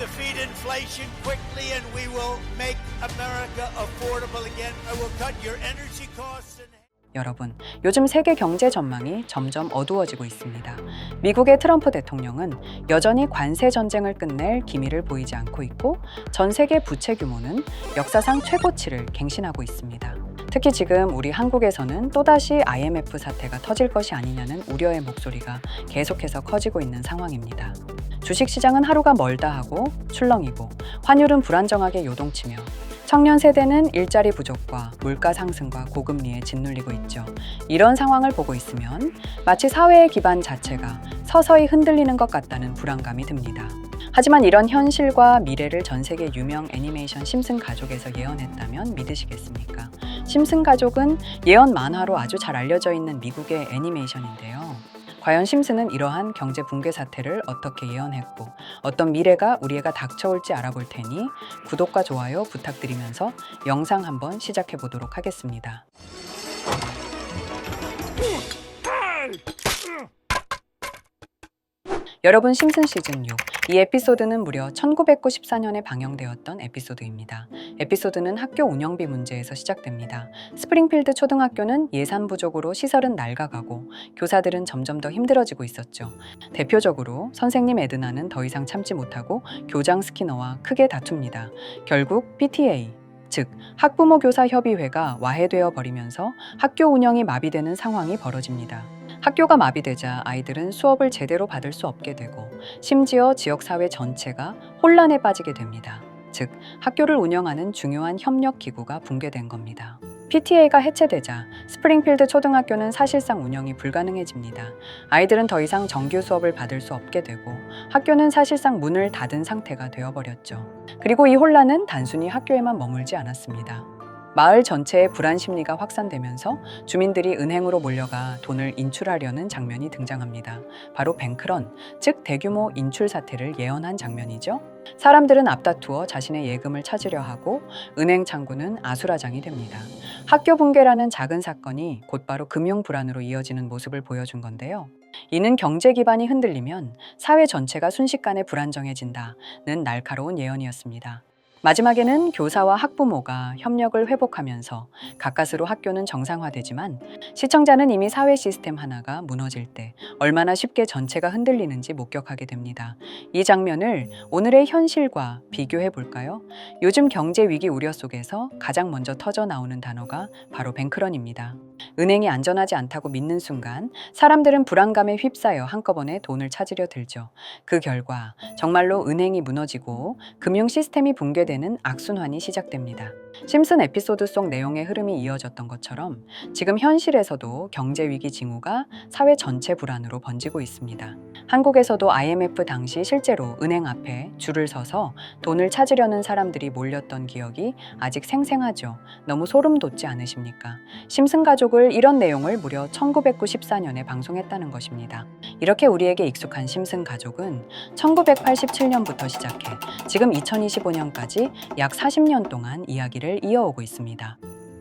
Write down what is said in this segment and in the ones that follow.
defeat inflation quickly and we will make America affordable again. I will cut your energy costs and 여러분, 요즘 세계 경제 전망이 점점 어두워지고 있습니다. 미국의 트럼프 대통령은 여전히 관세 전쟁을 끝낼 기미를 보이지 않고 있고 전 세계 부채 규모는 역사상 최고치를 갱신하고 있습니다. 특히 지금 우리 한국에서는 또다시 IMF 사태가 터질 것이 아니냐는 우려의 목소리가 계속해서 커지고 있는 상황입니다. 주식시장은 하루가 멀다 하고 출렁이고 환율은 불안정하게 요동치며 청년 세대는 일자리 부족과 물가 상승과 고금리에 짓눌리고 있죠. 이런 상황을 보고 있으면 마치 사회의 기반 자체가 서서히 흔들리는 것 같다는 불안감이 듭니다. 하지만 이런 현실과 미래를 전 세계 유명 애니메이션 심슨 가족에서 예언했다면 믿으시겠습니까? 심슨 가족은 예언 만화로 아주 잘 알려져 있는 미국의 애니메이션인데요. 과연 심슨은 이러한 경제 붕괴 사태를 어떻게 예언했고 어떤 미래가 우리에게 닥쳐올지 알아볼 테니 구독과 좋아요 부탁드리면서 영상 한번 시작해 보도록 하겠습니다. 여러분, 심슨 시즌 6. 이 에피소드는 무려 1994년에 방영되었던 에피소드입니다. 에피소드는 학교 운영비 문제에서 시작됩니다. 스프링필드 초등학교는 예산 부족으로 시설은 낡아가고 교사들은 점점 더 힘들어지고 있었죠. 대표적으로 선생님 에드나는 더 이상 참지 못하고 교장 스키너와 크게 다툽니다. 결국 PTA, 즉 학부모 교사 협의회가 와해되어 버리면서 학교 운영이 마비되는 상황이 벌어집니다. 학교가 마비되자 아이들은 수업을 제대로 받을 수 없게 되고 심지어 지역사회 전체가 혼란에 빠지게 됩니다. 즉, 학교를 운영하는 중요한 협력기구가 붕괴된 겁니다. PTA가 해체되자 스프링필드 초등학교는 사실상 운영이 불가능해집니다. 아이들은 더 이상 정규 수업을 받을 수 없게 되고 학교는 사실상 문을 닫은 상태가 되어버렸죠. 그리고 이 혼란은 단순히 학교에만 머물지 않았습니다. 마을 전체의 불안 심리가 확산되면서 주민들이 은행으로 몰려가 돈을 인출하려는 장면이 등장합니다. 바로 뱅크런, 즉 대규모 인출 사태를 예언한 장면이죠. 사람들은 앞다투어 자신의 예금을 찾으려 하고 은행 창구는 아수라장이 됩니다. 학교 붕괴라는 작은 사건이 곧바로 금융 불안으로 이어지는 모습을 보여준 건데요. 이는 경제 기반이 흔들리면 사회 전체가 순식간에 불안정해진다는 날카로운 예언이었습니다. 마지막에는 교사와 학부모가 협력을 회복하면서 가까스로 학교는 정상화되지만 시청자는 이미 사회 시스템 하나가 무너질 때 얼마나 쉽게 전체가 흔들리는지 목격하게 됩니다. 이 장면을 오늘의 현실과 비교해 볼까요? 요즘 경제 위기 우려 속에서 가장 먼저 터져 나오는 단어가 바로 뱅크런입니다. 은행이 안전하지 않다고 믿는 순간 사람들은 불안감에 휩싸여 한꺼번에 돈을 찾으려 들죠. 그 결과 정말로 은행이 무너지고 금융 시스템이 붕괴되는 악순환이 시작됩니다. 심슨 에피소드 속 내용의 흐름이 이어졌던 것처럼 지금 현실에서도 경제 위기 징후가 사회 전체 불안으로 번지고 있습니다. 한국에서도 IMF 당시 실제로 은행 앞에 줄을 서서 돈을 찾으려는 사람들이 몰렸던 기억이 아직 생생하죠. 너무 소름 돋지 않으십니까? 심슨 가족을 이런 내용을 무려 1994년에 방송했다는 것입니다. 이렇게 우리에게 익숙한 심슨 가족은 1987년부터 시작해 지금 2025년까지 약 40년 동안 이야기를 이어오고 있습니다.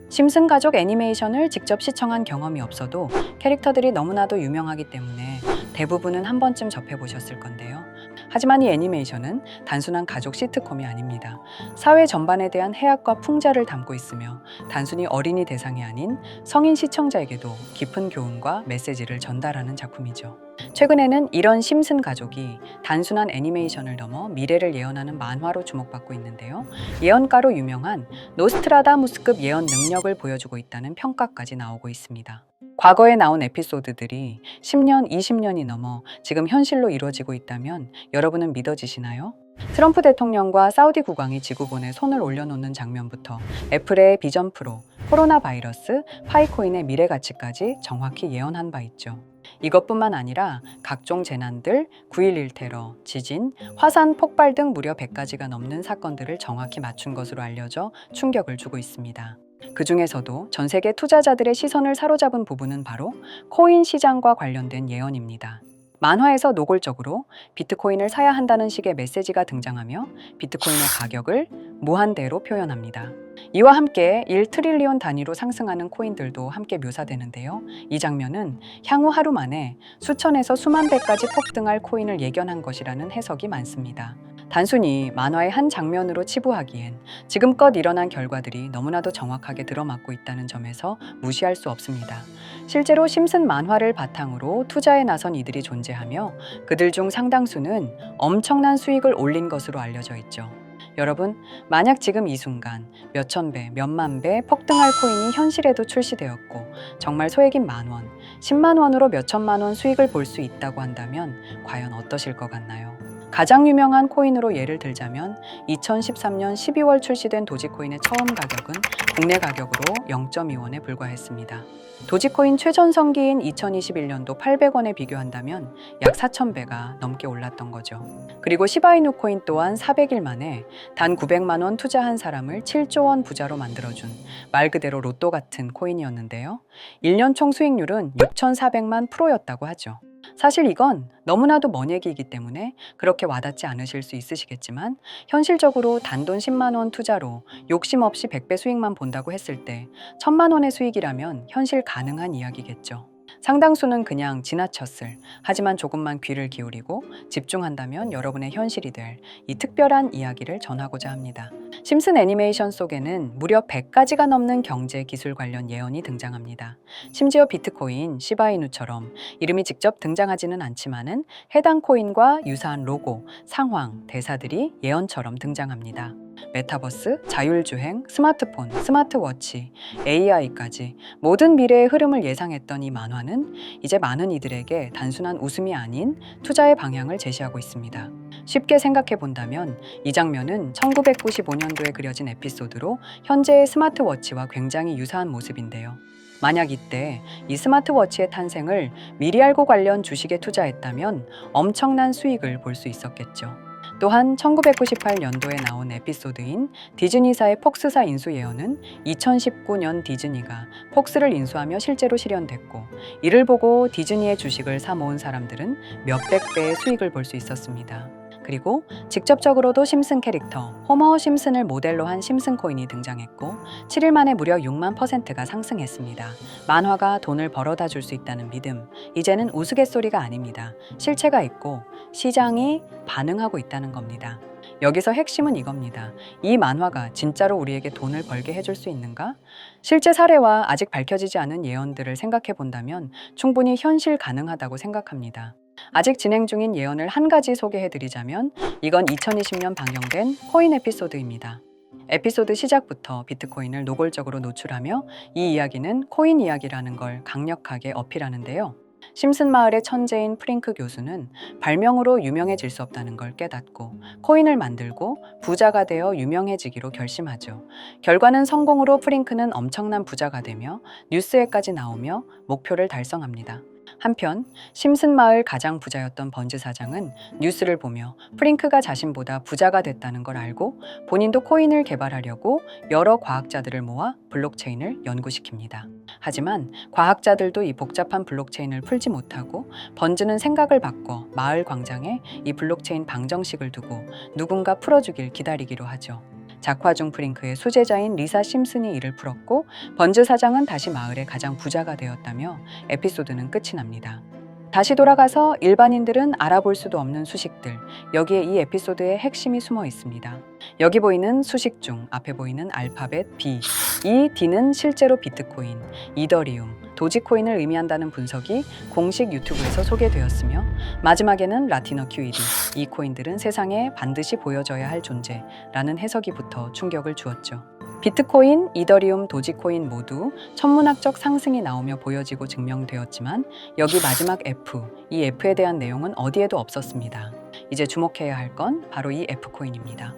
심슨 가족 애니메이션을 직접 시청한 경험이 없어도 캐릭터들이 너무나도 유명하기 때문에 대부분은 한 번쯤 접해보셨을 건데요. 하지만 이 애니메이션은 단순한 가족 시트콤이 아닙니다. 사회 전반에 대한 해악과 풍자를 담고 있으며 단순히 어린이 대상이 아닌 성인 시청자에게도 깊은 교훈과 메시지를 전달하는 작품이죠. 최근에는 이런 심슨 가족이 단순한 애니메이션을 넘어 미래를 예언하는 만화로 주목받고 있는데요. 예언가로 유명한 노스트라다무스급 예언 능력을 보여주고 있다는 평가까지 나오고 있습니다. 과거에 나온 에피소드들이 10년, 20년이 넘어 지금 현실로 이루어지고 있다면 여러분은 믿어지시나요? 트럼프 대통령과 사우디 국왕이 지구본에 손을 올려놓는 장면부터 애플의 비전 프로, 코로나 바이러스, 파이코인의 미래 가치까지 정확히 예언한 바 있죠. 이것뿐만 아니라 각종 재난들, 9.11 테러, 지진, 화산 폭발 등 무려 100가지가 넘는 사건들을 정확히 맞춘 것으로 알려져 충격을 주고 있습니다. 그 중에서도 전 세계 투자자들의 시선을 사로잡은 부분은 바로 코인 시장과 관련된 예언입니다. 만화에서 노골적으로 비트코인을 사야 한다는 식의 메시지가 등장하며 비트코인의 가격을 무한대로 표현합니다. 이와 함께 1트릴리온 단위로 상승하는 코인들도 함께 묘사되는데요. 이 장면은 향후 하루 만에 수천에서 수만 배까지 폭등할 코인을 예견한 것이라는 해석이 많습니다. 단순히 만화의 한 장면으로 치부하기엔 지금껏 일어난 결과들이 너무나도 정확하게 들어맞고 있다는 점에서 무시할 수 없습니다. 실제로 심슨 만화를 바탕으로 투자에 나선 이들이 존재하며 그들 중 상당수는 엄청난 수익을 올린 것으로 알려져 있죠. 여러분, 만약 지금 이 순간 몇천 배, 몇만 배 폭등할 코인이 현실에도 출시되었고 정말 소액인 만 원, 10만 원으로 몇천만 원 수익을 볼 수 있다고 한다면 과연 어떠실 것 같나요? 가장 유명한 코인으로 예를 들자면 2013년 12월 출시된 도지코인의 처음 가격은 국내 가격으로 0.2원에 불과했습니다. 도지코인 최전성기인 2021년도 800원에 비교한다면 약 4,000배가 넘게 올랐던 거죠. 그리고 시바이누 코인 또한 400일 만에 단 900만 원 투자한 사람을 7조 원 부자로 만들어준 말 그대로 로또 같은 코인이었는데요. 1년 총 수익률은 6,400만 %였다고 하죠. 사실 이건 너무나도 먼 얘기이기 때문에 그렇게 와닿지 않으실 수 있으시겠지만 현실적으로 단돈 10만 원 투자로 욕심 없이 100배 수익만 본다고 했을 때 1,000만 원의 수익이라면 현실 가능한 이야기겠죠. 상당수는 그냥 지나쳤을, 하지만 조금만 귀를 기울이고 집중한다면 여러분의 현실이 될 이 특별한 이야기를 전하고자 합니다. 심슨 애니메이션 속에는 무려 100가지가 넘는 경제 기술 관련 예언이 등장합니다. 심지어 비트코인, 시바이누처럼 이름이 직접 등장하지는 않지만은 해당 코인과 유사한 로고, 상황, 대사들이 예언처럼 등장합니다. 메타버스, 자율주행, 스마트폰, 스마트워치, AI까지 모든 미래의 흐름을 예상했던 이 만화는 이제 많은 이들에게 단순한 웃음이 아닌 투자의 방향을 제시하고 있습니다. 쉽게 생각해 본다면 이 장면은 1995년도에 그려진 에피소드로 현재의 스마트워치와 굉장히 유사한 모습인데요. 만약 이때 이 스마트워치의 탄생을 미리 알고 관련 주식에 투자했다면 엄청난 수익을 볼 수 있었겠죠. 또한 1998년도에 나온 에피소드인 디즈니사의 폭스사 인수 예언은 2019년 디즈니가 폭스를 인수하며 실제로 실현됐고 이를 보고 디즈니의 주식을 사 모은 사람들은 몇백 배의 수익을 볼 수 있었습니다. 그리고 직접적으로도 심슨 캐릭터 호머 심슨을 모델로 한 심슨 코인이 등장했고 7일 만에 무려 6만 %가 상승했습니다. 만화가 돈을 벌어다 줄 수 있다는 믿음, 이제는 우스갯소리가 아닙니다. 실체가 있고 시장이 반응하고 있다는 겁니다. 여기서 핵심은 이겁니다. 이 만화가 진짜로 우리에게 돈을 벌게 해줄 수 있는가? 실제 사례와 아직 밝혀지지 않은 예언들을 생각해 본다면 충분히 현실 가능하다고 생각합니다. 아직 진행 중인 예언을 한 가지 소개해드리자면 이건 2020년 방영된 코인 에피소드입니다. 에피소드 시작부터 비트코인을 노골적으로 노출하며 이 이야기는 코인 이야기라는 걸 강력하게 어필하는데요. 심슨 마을의 천재인 프링크 교수는 발명으로 유명해질 수 없다는 걸 깨닫고 코인을 만들고 부자가 되어 유명해지기로 결심하죠. 결과는 성공으로 프링크는 엄청난 부자가 되며 뉴스에까지 나오며 목표를 달성합니다. 한편 심슨 마을 가장 부자였던 번즈 사장은 뉴스를 보며 프링크가 자신보다 부자가 됐다는 걸 알고 본인도 코인을 개발하려고 여러 과학자들을 모아 블록체인을 연구시킵니다. 하지만 과학자들도 이 복잡한 블록체인을 풀지 못하고 번즈는 생각을 바꿔 마을 광장에 이 블록체인 방정식을 두고 누군가 풀어주길 기다리기로 하죠. 작화 중 프링크의 수제자인 리사 심슨이 이를 풀었고 번즈 사장은 다시 마을의 가장 부자가 되었다며 에피소드는 끝이 납니다. 다시 돌아가서 일반인들은 알아볼 수도 없는 수식들, 여기에 이 에피소드의 핵심이 숨어 있습니다. 여기 보이는 수식 중 앞에 보이는 알파벳 B, 이 D는 실제로 비트코인, 이더리움, 도지코인을 의미한다는 분석이 공식 유튜브에서 소개되었으며 마지막에는 라티너 QED, 이 코인들은 세상에 반드시 보여져야 할 존재라는 해석이 붙어 충격을 주었죠. 비트코인, 이더리움, 도지코인 모두 천문학적 상승이 나오며 보여지고 증명되었지만 여기 마지막 F, 이 F에 대한 내용은 어디에도 없었습니다. 이제 주목해야 할 건 바로 이 F코인입니다.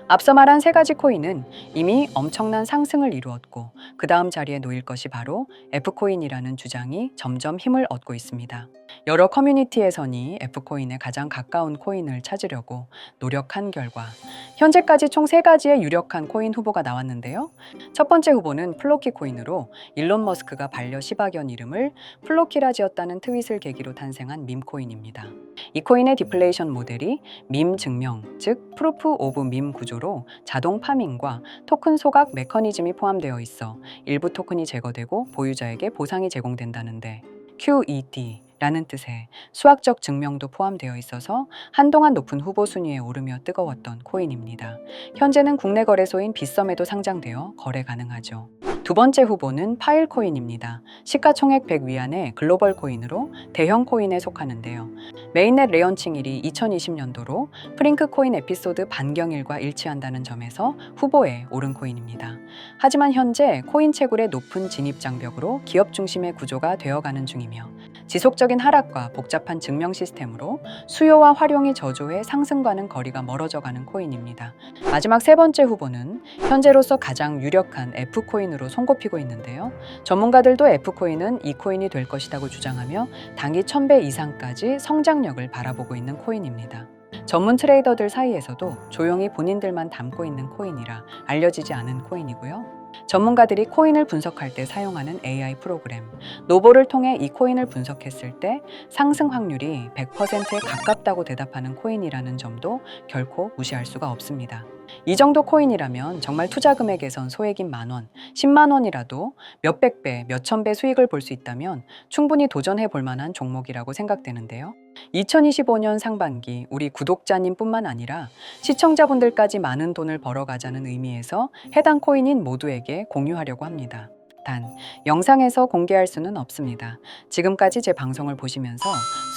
앞서 말한 세 가지 코인은 이미 엄청난 상승을 이루었고 그 다음 자리에 놓일 것이 바로 F코인이라는 주장이 점점 힘을 얻고 있습니다. 여러 커뮤니티에서는 F코인에 가장 가까운 코인을 찾으려고 노력한 결과 현재까지 총 3가지의 유력한 코인 후보가 나왔는데요. 첫 번째 후보는 플로키 코인으로 일론 머스크가 반려 시바견 이름을 플로키라 지었다는 트윗을 계기로 탄생한 밈코인입니다. 이 코인의 디플레이션 모델이 밈 증명, 즉 프루프 오브 밈 구조로 자동 파밍과 토큰 소각 메커니즘이 포함되어 있어 일부 토큰이 제거되고 보유자에게 보상이 제공된다는데 QED, 라는 뜻의 수학적 증명도 포함되어 있어서 한동안 높은 후보 순위에 오르며 뜨거웠던 코인입니다. 현재는 국내 거래소인 빗썸에도 상장되어 거래 가능하죠. 두 번째 후보는 파일코인입니다. 시가총액 100 위안의 글로벌 코인으로 대형 코인에 속하는데요. 메인넷 레언칭일이 2020년도로 프링크 코인 에피소드 반경일과 일치한다는 점에서 후보에 오른 코인입니다. 하지만 현재 코인 채굴의 높은 진입 장벽으로 기업 중심의 구조가 되어가는 중이며 지속적인 하락과 복잡한 증명 시스템으로 수요와 활용이 저조해 상승과는 거리가 멀어져가는 코인입니다. 마지막 세 번째 후보는 현재로서 가장 유력한 F코인으로 손꼽히고 있는데요. 전문가들도 F코인은 이 코인이 될 것이라고 주장하며 단기 1000배 이상까지 성장력을 바라보고 있는 코인입니다. 전문 트레이더들 사이에서도 조용히 본인들만 담고 있는 코인이라 알려지지 않은 코인이고요. 전문가들이 코인을 분석할 때 사용하는 AI 프로그램 노보를 통해 이 코인을 분석했을 때 상승 확률이 100%에 가깝다고 대답하는 코인이라는 점도 결코 무시할 수가 없습니다. 이 정도 코인이라면 정말 투자 금액에선 소액인 만원, 10만 원이라도 몇백 배, 몇천 배 수익을 볼 수 있다면 충분히 도전해 볼 만한 종목이라고 생각되는데요. 2025년 상반기 우리 구독자님 뿐만 아니라 시청자분들까지 많은 돈을 벌어가자는 의미에서 해당 코인인 모두에게 공유하려고 합니다. 단, 영상에서 공개할 수는 없습니다. 지금까지 제 방송을 보시면서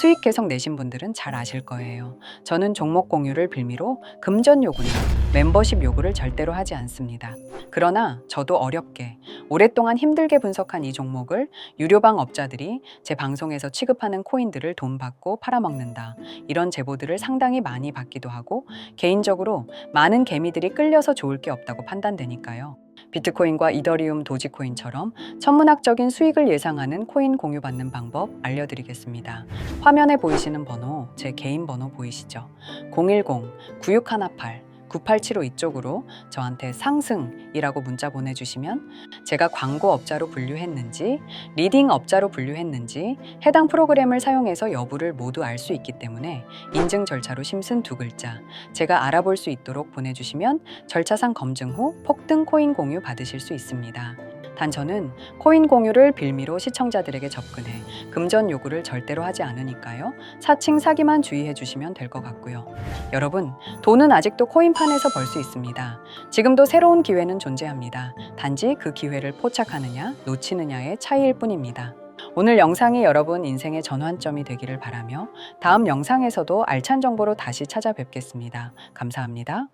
수익 계속 내신 분들은 잘 아실 거예요. 저는 종목 공유를 빌미로 금전 요구나 멤버십 요구를 절대로 하지 않습니다. 그러나 저도 어렵게 오랫동안 힘들게 분석한 이 종목을 유료방 업자들이 제 방송에서 취급하는 코인들을 돈 받고 팔아먹는다. 이런 제보들을 상당히 많이 받기도 하고 개인적으로 많은 개미들이 끌려서 좋을 게 없다고 판단되니까요. 비트코인과 이더리움, 도지코인처럼 천문학적인 수익을 예상하는 코인 공유받는 방법 알려드리겠습니다. 화면에 보이시는 번호, 제 개인 번호 보이시죠? 010-9618-9875 이쪽으로 저한테 상승이라고 문자 보내주시면 제가 광고 업자로 분류했는지, 리딩 업자로 분류했는지 해당 프로그램을 사용해서 여부를 모두 알 수 있기 때문에 인증 절차로 심슨 두 글자 제가 알아볼 수 있도록 보내주시면 절차상 검증 후 폭등 코인 공유 받으실 수 있습니다. 단 저는 코인 공유를 빌미로 시청자들에게 접근해 금전 요구를 절대로 하지 않으니까요. 사칭 사기만 주의해 주시면 될 것 같고요. 여러분, 돈은 아직도 코인판에서 벌 수 있습니다. 지금도 새로운 기회는 존재합니다. 단지 그 기회를 포착하느냐, 놓치느냐의 차이일 뿐입니다. 오늘 영상이 여러분 인생의 전환점이 되기를 바라며 다음 영상에서도 알찬 정보로 다시 찾아뵙겠습니다. 감사합니다.